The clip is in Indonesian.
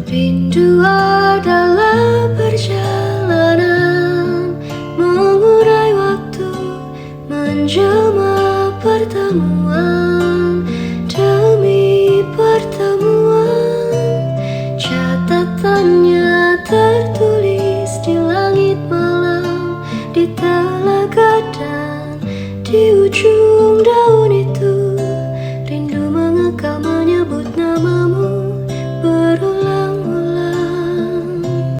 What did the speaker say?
Rindu adalah perjalanan mengurai waktu, menjelma pertemuan demi pertemuan. Catatannya tertulis di langit malam, di telaga dan di ujung